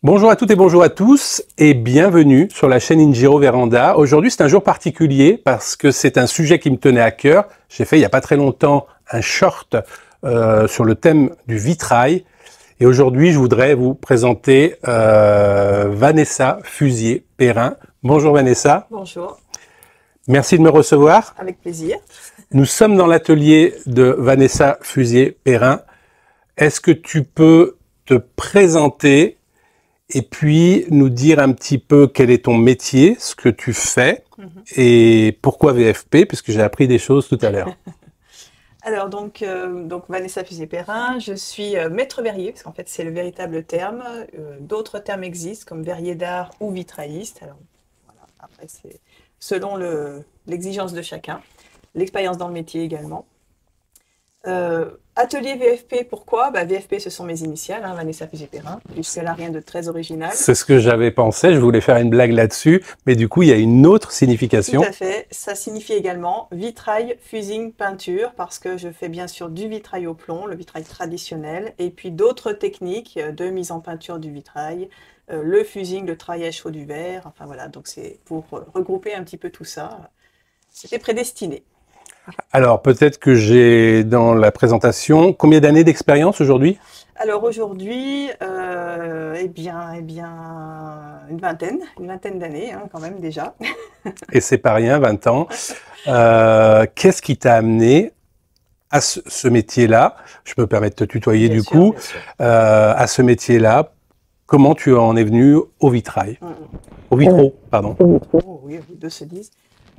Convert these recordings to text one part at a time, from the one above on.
Bonjour à toutes et bonjour à tous et bienvenue sur la chaîne Ingiro Véranda. Aujourd'hui c'est un jour particulier parce que c'est un sujet qui me tenait à cœur. J'ai fait il n'y a pas très longtemps un short sur le thème du vitrail et aujourd'hui je voudrais vous présenter Vanessa Fusier-Perrin. Bonjour Vanessa. Bonjour. Merci de me recevoir. Avec plaisir. Nous sommes dans l'atelier de Vanessa Fusier-Perrin. Est-ce que tu peux te présenter et puis nous dire un petit peu quel est ton métier, ce que tu fais et pourquoi VFP, puisque j'ai appris des choses tout à l'heure. Alors donc Vanessa Fusier-Perrin, je suis maître verrier, parce qu'en fait c'est le véritable terme. D'autres termes existent comme verrier d'art ou vitrailliste. Alors voilà, après c'est selon l'exigence de chacun, l'expérience dans le métier également. Atelier VFP, pourquoi? VFP, ce sont mes initiales, hein, Vanessa Fusier-Perrin, jusque-là rien de très original. C'est ce que j'avais pensé, je voulais faire une blague là-dessus, mais du coup il y a une autre signification. Tout à fait, ça signifie également vitrail, fusing, peinture, parce que je fais bien sûr du vitrail au plomb, le vitrail traditionnel, et puis d'autres techniques de mise en peinture du vitrail, le fusing, le travail chaud du verre, enfin voilà, donc c'est pour regrouper un petit peu tout ça, c'était prédestiné. Alors peut-être que j'ai dans la présentation, combien d'années d'expérience aujourd'hui? Alors aujourd'hui, une vingtaine d'années hein, quand même déjà. Et c'est pas rien, 20 ans. Qu'est-ce qui t'a amené à ce métier-là? Je me permets de te tutoyer Bien du sûr, coup. bien sûr. À ce métier-là, comment tu en es venu au vitrail? Au vitraux, pardon. Oh, oui, les deux se disent.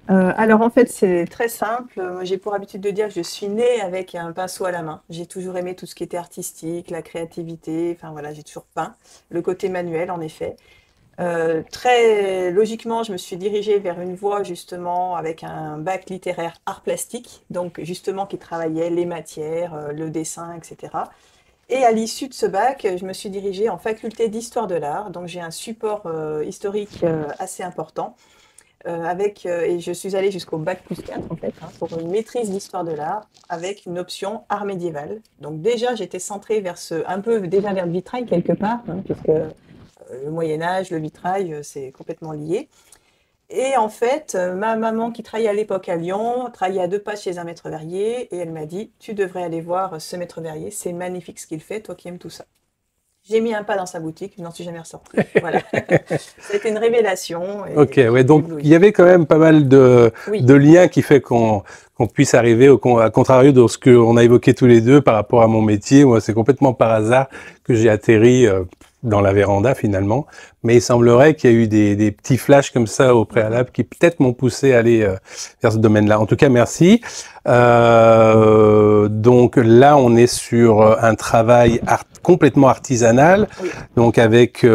Alors en fait c'est très simple, moi j'ai pour habitude de dire que je suis née avec un pinceau à la main. J'ai toujours aimé tout ce qui était artistique, la créativité, enfin voilà, j'ai toujours peint, le côté manuel en effet. Très logiquement, je me suis dirigée vers une voie justement avec un bac littéraire art plastique, donc justement qui travaillait les matières, le dessin, etc. Et à l'issue de ce bac, je me suis dirigée en faculté d'histoire de l'art, donc j'ai un support historique assez important. Et je suis allée jusqu'au bac plus 4 en fait, hein, pour une maîtrise d'histoire de l'art avec une option art médiéval. Donc déjà j'étais centrée vers un peu déjà vers le vitrail quelque part, hein, puisque le Moyen-Âge, le vitrail, c'est complètement lié. Et en fait, ma maman qui travaillait à l'époque à Lyon, travaillait à 2 pas chez un maître verrier, et elle m'a dit, tu devrais aller voir ce maître verrier, c'est magnifique ce qu'il fait, toi qui aimes tout ça. J'ai mis un pas dans sa boutique, je n'en suis jamais ressortie. Voilà. Ça a été une révélation. Ok, ouais, donc éblouie. il y avait quand même pas mal Oui. de liens qui fait qu'on puisse arriver à contrario de ce qu'on a évoqué tous les deux par rapport à mon métier. Moi, c'est complètement par hasard que j'ai atterri dans la véranda finalement. Mais il semblerait qu'il y a eu des petits flashs comme ça au préalable qui peut-être m'ont poussé à aller vers ce domaine-là. En tout cas, merci. Donc là, on est sur un travail complètement artisanal. Oui. Donc avec,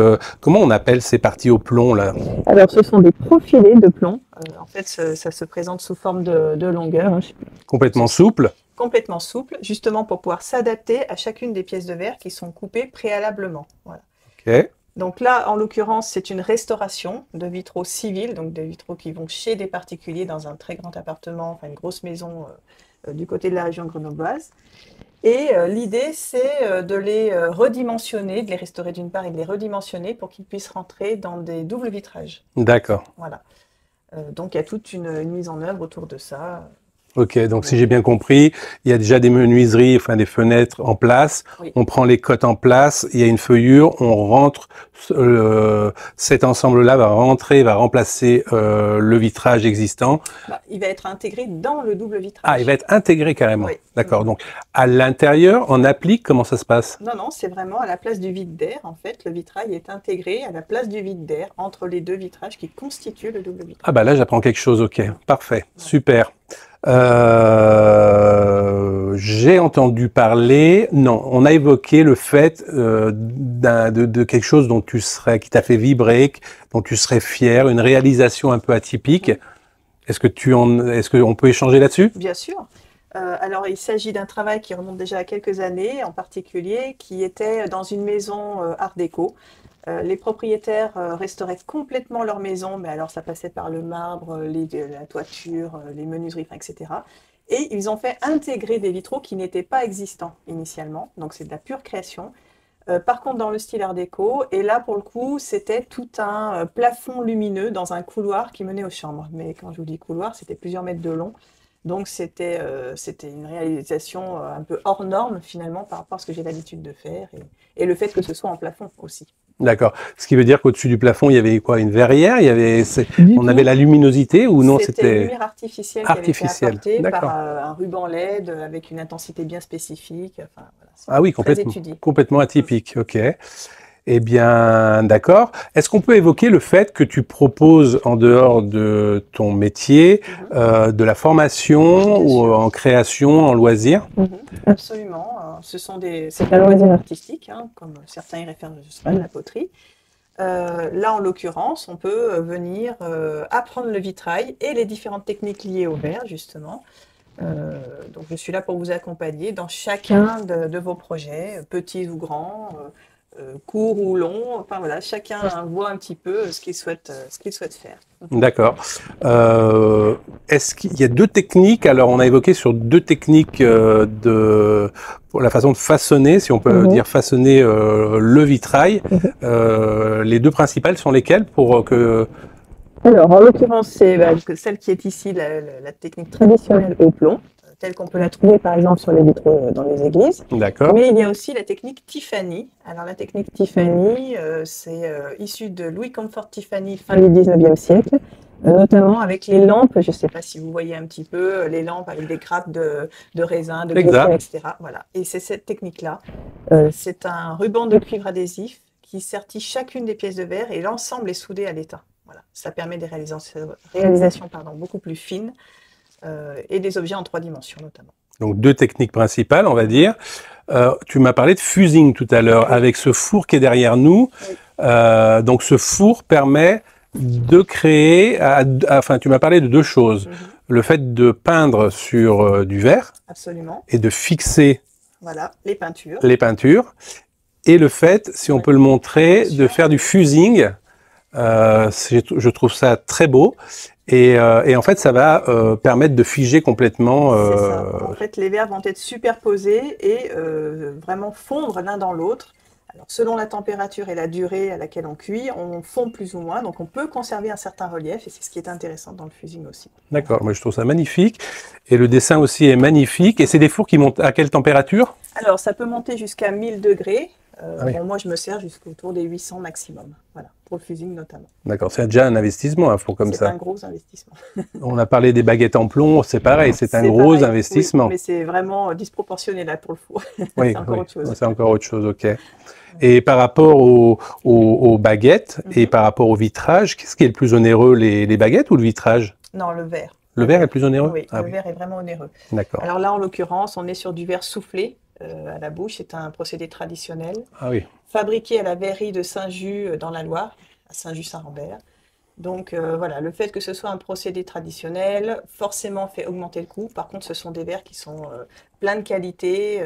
comment on appelle ces parties au plomb là? Alors, ce sont des profilés de plomb. En fait, ça se présente sous forme de longueur, hein, Complètement souple. complètement souple, justement pour pouvoir s'adapter à chacune des pièces de verre qui sont coupées préalablement. Voilà. Ok. Donc là, en l'occurrence, c'est une restauration de vitraux civils, donc des vitraux qui vont chez des particuliers dans un très grand appartement, enfin une grosse maison du côté de la région grenobloise. Et l'idée, c'est de les redimensionner, de les restaurer d'une part et de les redimensionner pour qu'ils puissent rentrer dans des doubles vitrages. D'accord. Voilà. Donc il y a toute une mise en œuvre autour de ça. Ok, donc si j'ai bien compris, il y a déjà des menuiseries, enfin des fenêtres en place. Oui. On prend les cotes en place, il y a une feuillure, on rentre, cet ensemble-là va rentrer, va remplacer le vitrage existant. Il va être intégré dans le double vitrage. Ah, il va être intégré carrément. Oui. D'accord. Donc à l'intérieur, on applique, comment ça se passe? Non, non, c'est vraiment à la place du vide d'air. En fait, le vitrail est intégré à la place du vide d'air entre les deux vitrages qui constituent le double vitrage. Ah bah là, j'apprends quelque chose. Ok, parfait, super. J'ai entendu parler, non, on a évoqué le fait de quelque chose dont qui t'a fait vibrer, dont tu serais fier, une réalisation un peu atypique. Est-ce qu'on peut échanger là-dessus? Bien sûr. Alors, il s'agit d'un travail qui remonte déjà à quelques années, en particulier, qui était dans une maison art déco. Les propriétaires restauraient complètement leur maison, mais alors ça passait par le marbre, la toiture, les menuiseries, etc. Et ils ont fait intégrer des vitraux qui n'étaient pas existants initialement, donc c'est de la pure création. Par contre, dans le style art déco, et là, pour le coup, c'était tout un plafond lumineux dans un couloir qui menait aux chambres. Mais quand je vous dis couloir, c'était plusieurs mètres de long. Donc, c'était une réalisation un peu hors norme, finalement, par rapport à ce que j'ai l'habitude de faire. Et le fait que ce soit en plafond aussi. D'accord. Ce qui veut dire qu'au-dessus du plafond, il y avait quoi? Une verrière? Du On avait tout. la luminosité ou non? C'était une C'était lumière artificielle qui avait été artificiel. apportée par D'accord. un ruban LED avec une intensité bien spécifique. Enfin, voilà, Ah oui, c'est très étudié. complètement atypique. Ok. Eh bien, d'accord. Est-ce qu'on peut évoquer le fait que tu proposes, en dehors de ton métier, Mhm. de la formation Bien ou sûr. en création, en loisir? Mhm. Absolument. C'est un loisir artistique, hein, comme certains y réfèrent, je sais pas, de la poterie. Là, en l'occurrence, on peut venir apprendre le vitrail et les différentes techniques liées au verre, justement. Donc, je suis là pour vous accompagner dans chacun de vos projets, petits ou grands, courts ou longs. Enfin, voilà, chacun voit un petit peu ce qu'il souhaite faire. D'accord. Est-ce qu'il y a deux techniques? Alors, on a évoqué sur deux techniques pour la façon de façonner, si on peut dire façonner le vitrail. Les deux principales sont lesquelles pour que... Alors, en l'occurrence, c'est celle qui est ici, la technique traditionnelle au plomb, telle qu'on peut la trouver par exemple sur les vitraux dans les églises. D'accord. Mais il y a aussi la technique Tiffany. Alors, la technique Tiffany, c'est issu de Louis Comfort Tiffany, fin du 19e siècle, notamment avec les lampes. Je ne sais pas si vous voyez un petit peu les lampes avec des grappes de raisin, de gruyère, etc. Voilà. Et c'est cette technique-là. C'est un ruban de cuivre adhésif qui sertit chacune des pièces de verre et l'ensemble est soudé à l'étain. Voilà. Ça permet des réalisations beaucoup plus fines et des objets en 3 dimensions notamment. Donc deux techniques principales, on va dire. Tu m'as parlé de fusing tout à l'heure, avec ce four qui est derrière nous. Oui. Donc ce four permet de créer, enfin tu m'as parlé de deux choses. Le fait de peindre sur du verre. Absolument. Et de fixer voilà, les peintures. Et le fait, si on peut le montrer, de faire du fusing. Je trouve ça très beau. Et en fait, ça va permettre de figer complètement. C'est ça. En fait, les verres vont être superposés et vraiment fondre l'un dans l'autre. Alors, selon la température et la durée à laquelle on cuit, on fond plus ou moins. Donc, on peut conserver un certain relief et c'est ce qui est intéressant dans le fusing aussi. D'accord. Moi, je trouve ça magnifique. Et le dessin aussi est magnifique. Et c'est des fours qui montent à quelle température? Alors, ça peut monter jusqu'à 1000 degrés. Oui. Bon, moi, je me sers jusqu'autour des 800 maximum, voilà, pour le fusing notamment. D'accord, c'est déjà un investissement, un four comme ça. C'est un gros investissement. On a parlé des baguettes en plomb, c'est pareil, c'est un gros investissement. Oui, mais c'est vraiment disproportionné là pour le four. Oui, c'est encore autre chose. C'est encore autre chose, ok. Et par rapport aux baguettes et par rapport au vitrage, qu'est-ce qui est le plus onéreux, les baguettes ou le vitrage? Non, le verre. Le verre est plus onéreux? Oui, le verre est vraiment onéreux. D'accord. Alors là, en l'occurrence, on est sur du verre soufflé. À la bouche, c'est un procédé traditionnel, fabriqué à la verrerie de Saint-Just dans la Loire, à Saint-Just-Saint-Rambert. Donc voilà, le fait que ce soit un procédé traditionnel, forcément fait augmenter le coût. Par contre, ce sont des verres qui sont plein de qualité,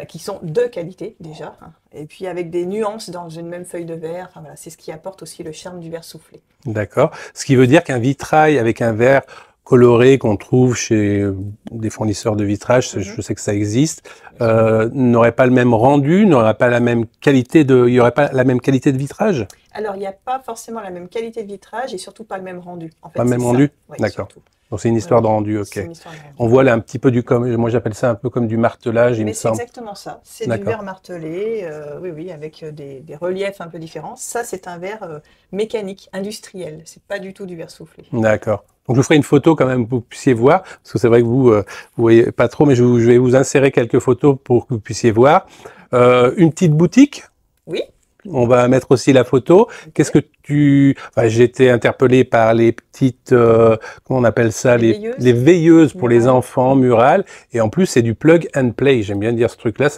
qui sont de qualité déjà, hein, et puis avec des nuances dans une même feuille de verre. Enfin, voilà, c'est ce qui apporte aussi le charme du verre soufflé. D'accord. Ce qui veut dire qu'un vitrail avec un verre coloré qu'on trouve chez des fournisseurs de vitrage, je sais que ça existe, n'aurait pas le même rendu, n'aurait pas la même qualité il y aurait pas la même qualité de vitrage? Alors, il n'y a pas forcément la même qualité de vitrage et surtout pas le même rendu. En fait, pas le même rendu? Oui, d'accord. Donc c'est une histoire de rendu, ok. Une histoire de rendu. On voit là un petit peu moi j'appelle ça un peu comme du martelage, il me semble. Mais c'est exactement ça. C'est du verre martelé, oui, avec des reliefs un peu différents. Ça, c'est un verre mécanique, industriel. C'est pas du tout du verre soufflé. D'accord. Donc je vous ferai une photo quand même pour que vous puissiez voir, parce que c'est vrai que vous voyez pas trop, mais je vais vous insérer quelques photos pour que vous puissiez voir. Une petite boutique? Oui. On va mettre aussi la photo. Okay. Qu'est-ce que j'ai été interpellé par les petites, comment on appelle ça, les veilleuses pour les enfants, murales. Et en plus, c'est du plug and play. J'aime bien dire ce truc-là.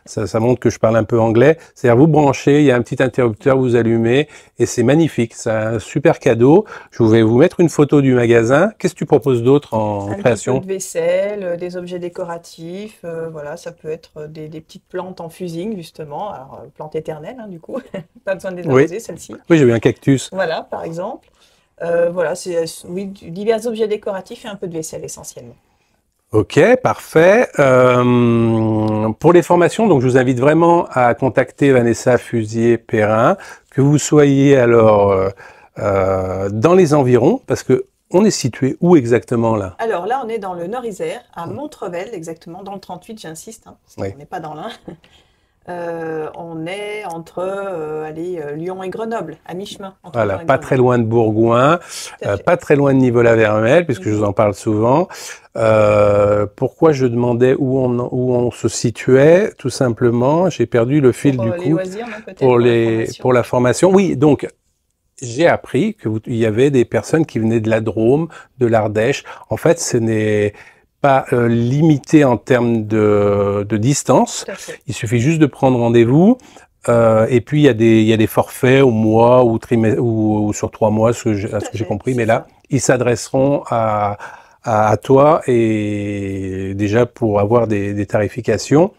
Ça montre que je parle un peu anglais. C'est-à-dire, vous branchez, il y a un petit interrupteur, vous allumez, et c'est magnifique. C'est un super cadeau. Je vais vous mettre une photo du magasin. Qu'est-ce que tu proposes d'autre en création? Un petit peu de vaisselle, des objets décoratifs. Voilà, ça peut être des petites plantes en fusing, justement. Alors, plantes éternelles, hein, du coup. Pas besoin de les arroser, celle-ci. Oui, j'ai vu un cactus. Voilà, par exemple. Voilà, c'est divers objets décoratifs et un peu de vaisselle essentiellement. Ok, parfait. Pour les formations, donc je vous invite vraiment à contacter Vanessa Fusier-Perrin, que vous soyez alors dans les environs, parce que on est situé où exactement là? Alors là, on est dans le Nord-Isère, à Montrevel exactement, dans le 38, j'insiste, hein, parce Oui. qu'on n'est pas dans l'Ain. On est entre Lyon et Grenoble, à mi-chemin entre Voilà, Lyon et pas très Grenoble. loin de Bourgoin, Tout à fait. pas très loin de Nivola-Vermel, puisque je vous Mhm. en parle souvent. Pourquoi je demandais où on se situait? Tout simplement, j'ai perdu le fil Pour du les coup loisirs, non, peut-être, pour la formation. pour la formation. Oui, donc j'ai appris il y avait des personnes qui venaient de la Drôme, de l'Ardèche. En fait, ce n'est pas limité en termes de distance. Tout à fait. Il suffit juste de prendre rendez-vous. Et puis il y a des forfaits au mois ou sur 3 mois, Tout à à ce que j'ai fait, compris. c'est Mais là, ça. ils s'adresseront à toi et déjà pour avoir des tarifications.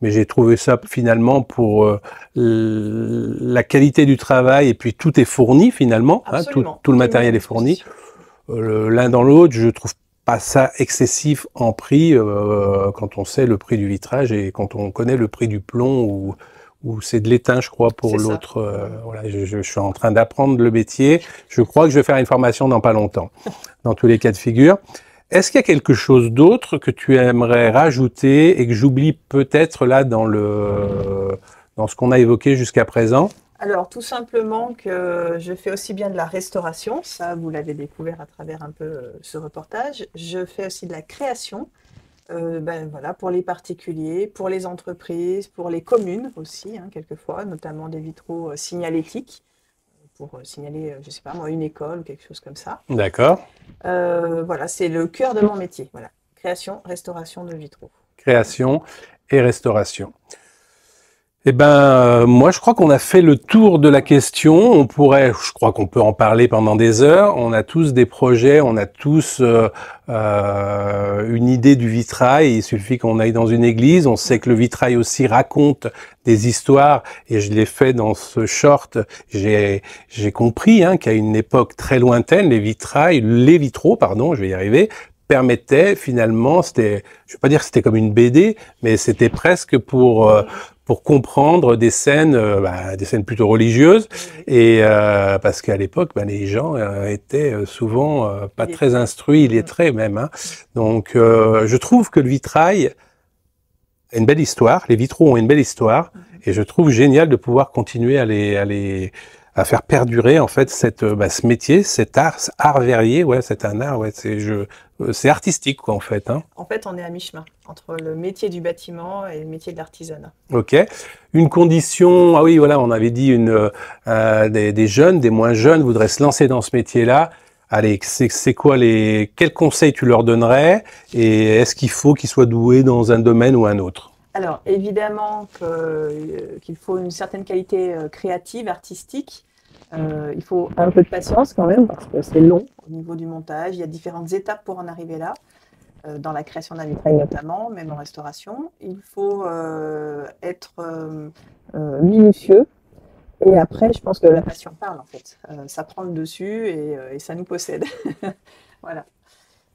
Mais j'ai trouvé ça finalement pour la qualité du travail et puis tout est fourni finalement, hein, Absolument. tout le Tout est mis à matériel est fourni. disposition. L'un dans l'autre, je trouve pas ça excessif en prix quand on sait le prix du vitrage et quand on connaît le prix du plomb ou c'est de l'étain, je crois, pour C'est ça. l'autre. Voilà, je suis en train d'apprendre le métier. Je crois que je vais faire une formation dans pas longtemps, dans tous les cas de figure. Est-ce qu'il y a quelque chose d'autre que tu aimerais rajouter et que j'oublie peut-être là dans ce qu'on a évoqué jusqu'à présent? Alors, tout simplement que je fais aussi bien de la restauration, ça vous l'avez découvert à travers un peu ce reportage. Je fais aussi de la création, ben, voilà, pour les particuliers, pour les entreprises, pour les communes aussi, hein, quelquefois, notamment des vitraux signalétiques, pour signaler, je sais pas moi, une école ou quelque chose comme ça. D'accord. Voilà, c'est le cœur de mon métier. Voilà, création, restauration de vitraux. Création et restauration. Eh ben, moi, je crois qu'on a fait le tour de la question. Je crois qu'on peut en parler pendant des heures. On a tous des projets, on a tous une idée du vitrail. Il suffit qu'on aille dans une église. On sait que le vitrail aussi raconte des histoires. Et je l'ai fait dans ce short. J'ai compris qu'à une époque très lointaine, les vitraux, pardon, je vais y arriver, permettaient finalement, je vais pas dire que c'était comme une BD, mais c'était presque pour comprendre des scènes plutôt religieuses, et parce qu'à l'époque, les gens étaient souvent pas très instruits, illettrés même. Hein. Donc, je trouve que le vitrail a une belle histoire, les vitraux ont une belle histoire, et je trouve génial de pouvoir continuer à faire perdurer en fait ce métier, cet art verrier, ouais, c'est un art, ouais, c'est artistique quoi en fait. Hein. En fait, on est à mi-chemin entre le métier du bâtiment et le métier de l'artisanat. Ok. Une condition, ah oui, voilà, on avait dit des jeunes, des moins jeunes voudraient se lancer dans ce métier-là. Allez, c'est quoi quels conseils tu leur donnerais et est-ce qu'il faut qu'ils soient doués dans un domaine ou un autre? Alors, évidemment qu'il faut une certaine qualité créative, artistique. Il faut un peu de patience quand même, parce que c'est long au niveau du montage. Il y a différentes étapes pour en arriver là, dans la création d'un vitrail notamment, même en restauration. Il faut être minutieux. Et après, je pense que la passion parle en fait. Ça prend le dessus et ça nous possède. Voilà.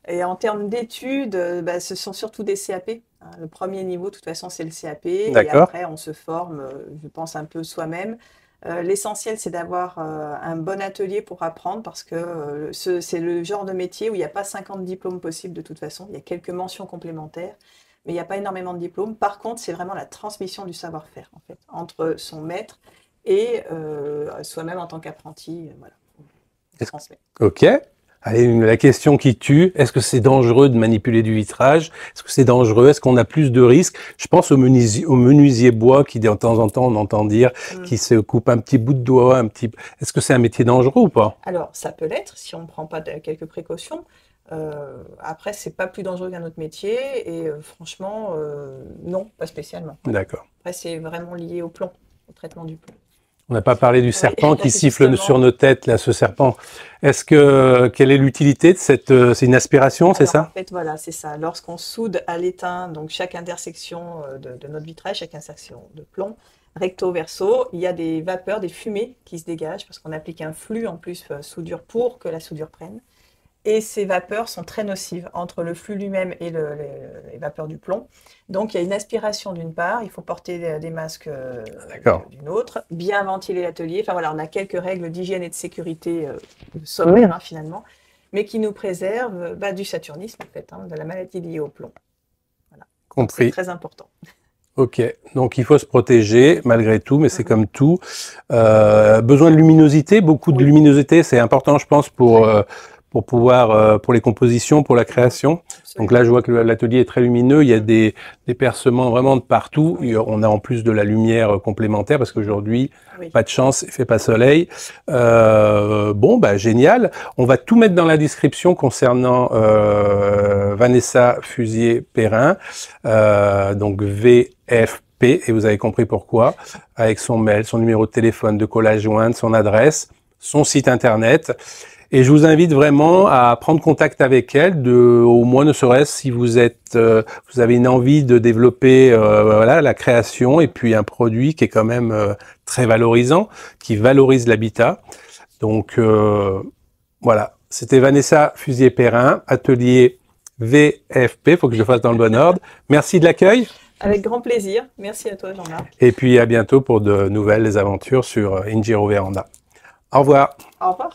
Et en termes d'études, ce sont surtout des CAP. Hein. Le premier niveau, de toute façon, c'est le CAP. Et après, on se forme, je pense, un peu soi-même. L'essentiel, c'est d'avoir un bon atelier pour apprendre parce que c'est le genre de métier où il n'y a pas 50 diplômes possibles de toute façon. Il y a quelques mentions complémentaires, mais il n'y a pas énormément de diplômes. Par contre, c'est vraiment la transmission du savoir-faire, en fait, entre son maître et soi-même en tant qu'apprenti. Voilà, on transmet. Ok. Allez, la question qui tue, est-ce que c'est dangereux de manipuler du vitrage? Est-ce que c'est dangereux? Est-ce qu'on a plus de risques? Je pense au menuisier bois qui, de temps en temps, on entend dire, qui se coupe un petit bout de doigt, Est-ce que c'est un métier dangereux ou pas? Alors, ça peut l'être si on ne prend pas quelques précautions. Après, c'est pas plus dangereux qu'un autre métier et franchement, non, pas spécialement. D'accord. Après, c'est vraiment lié au plomb, au traitement du plomb. On n'a pas parlé du serpent qui siffle justement. sur nos têtes, là, ce serpent. Quelle est l'utilité de c'est une aspiration, c'est ça? En fait, voilà, c'est ça. Lorsqu'on soude à l'étain, donc chaque intersection de notre vitrage, chaque intersection de plomb, recto verso, il y a des vapeurs, des fumées qui se dégagent parce qu'on applique un flux en plus soudure pour que la soudure prenne. et ces vapeurs sont très nocives entre le flux lui-même et les vapeurs du plomb. Donc il y a une aspiration d'une part, il faut porter des masques d'une autre, bien ventiler l'atelier. Enfin voilà, on a quelques règles d'hygiène et de sécurité sommaires finalement, mais qui nous préservent du saturnisme en fait, de la maladie liée au plomb. Voilà. Compris. C'est très important. Ok, donc il faut se protéger malgré tout, mais c'est comme tout. Besoin de luminosité, beaucoup de luminosité, c'est important, je pense, pour pouvoir, pour les compositions, pour la création. Donc là, je vois que l'atelier est très lumineux. Il y a des percements vraiment de partout. On a en plus de la lumière complémentaire parce qu'aujourd'hui, pas de chance, il fait pas soleil. Bon, bah génial. On va tout mettre dans la description concernant Vanessa Fusier-Perrin, donc VFP, et vous avez compris pourquoi, avec son mail, son numéro de téléphone, de colle à joindre, son adresse, son site internet. Et je vous invite vraiment à prendre contact avec elle, au moins ne serait-ce si vous avez une envie de développer voilà, la création et puis un produit qui est quand même très valorisant, qui valorise l'habitat. Donc voilà, c'était Vanessa Fusier-Perrin, atelier VFP, faut que je le fasse dans le bon ordre. Merci de l'accueil. Avec grand plaisir. Merci à toi, Jean-Marc. Et puis à bientôt pour de nouvelles aventures sur Injiro Véranda. Au revoir. Au revoir.